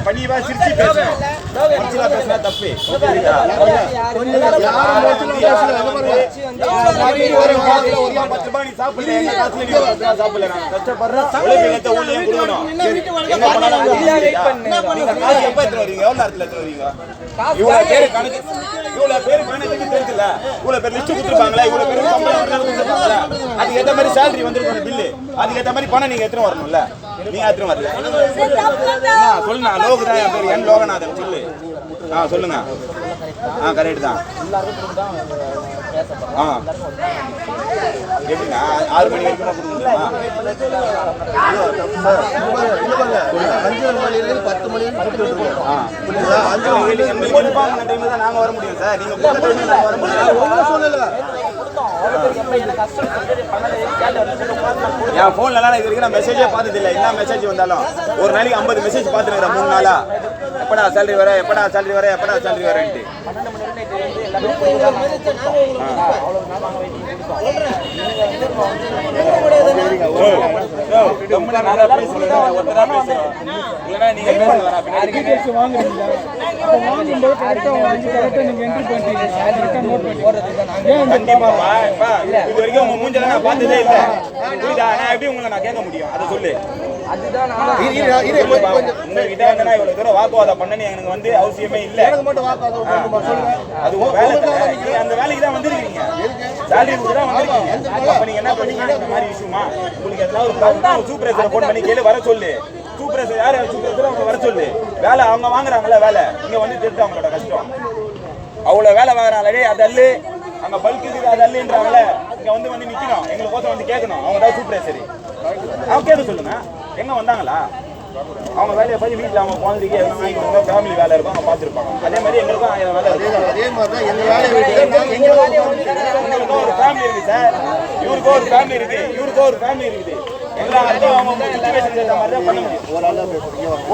பணிவா சிரிச்சு பேசணும். பேசினா தப்பு. அதுக்கேற்ற மாதிரி சேலரி வந்துருக்கும் பில்லு, அதுக்கேற்ற மாதிரி பணம் நீங்க எத்தனை வரணும்ல, நீங்க எத்தனை வரல சொல்லுங்க. லோகதான் என் பேர், என் லோகநாதன் சொல்லு. சொல்லுங்க. கரெக்ட் தான். எப்படின்னா 6 மணி வரைக்கும் கொடுக்கணுமா? 10 மணி நாங்க வர முடியும் சார். நீங்க வர முடியும். என் போன்ல இது வரைக்கும் நான் மெசேஜே பார்த்தது இல்லை. என்ன மெசேஜ் வந்தாலும் ஒரு நாளைக்கு 50 மெசேஜ் பார்த்துருக்கிறேன் 3 நாளா. எப்படா சேலரி வர, எப்படா சேலரி வர, எப்படா சேலரி வரேன்ட்டு. இது வரைக்கும் உங்க மூஞ்சல நான் பார்த்ததே இல்லை. புரியுதா? நான் எப்படி உங்களை நான் கேட்க முடியும்? அதை சொல்லு. இவ்வளவு தூரம் வாக்குவாதம் பண்ணி எனக்கு வந்து அவசியமே இல்லை. அது வேலை, அந்த வேலைக்கு தான் வந்திருக்கீங்க. சேலரி தான் வந்திருக்கீங்க. அப்ப நீங்க என்ன பண்ணீங்க? இந்த மாதிரி விஷயமா உங்களுக்கு எதாவது ஒரு சூப்பர்வைசரை போன் பண்ணி கேளு, வர சொல்லு. சூப்பர்வைசர் யாரு? சூப்பர்வைசர் அவங்க வர சொல்லு. வேலை அவங்க வாங்குறாங்கல்ல, வேலை இங்க வந்து தெரிஞ்சு அவங்களோட கஷ்டம். அவ்வளவு வேலை வாங்குறாங்களே, அது அல்லு அங்க பல்க் இருக்குது, அது அல்லுன்றாங்கல்ல. இங்க வந்து நிக்கணும், எங்களுக்கு கோசம் வந்து கேட்கணும். அவங்க தான் சூப்பர்வைசர். அவங்க கேட்க சொல்லுங்க. எங்க வந்தாங்களா? அவங்க வேலையை போய் வீட்டில் அவங்க குழந்தைக்கு எல்லாம் ஃபேமிலி வேலை இருக்கும், அவங்க பார்த்துருப்பாங்க. அதே மாதிரி எங்களுக்கும் 1000 வேலை இருக்கு. அதே மாதிரி தான் எங்க வேலையை எங்களுக்கும் ஒரு ஃபேமிலி இருக்கு சார். இவருக்கும் ஒரு ஃபேமிலி இருக்கு, இவருக்கும் ஒரு ஃபேமிலி இருக்குது. எல்லாருக்கும் அவங்க சிச்சுவேஷன் ஏற்ற மாதிரி தான் பண்ண முடியும்.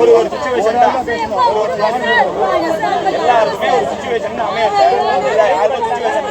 ஒரு சிச்சுவேஷன் தான், எல்லாருக்குமே ஒரு சிச்சுவேஷன் அமையாது சார். யாருக்கும் சிச்சுவேஷன்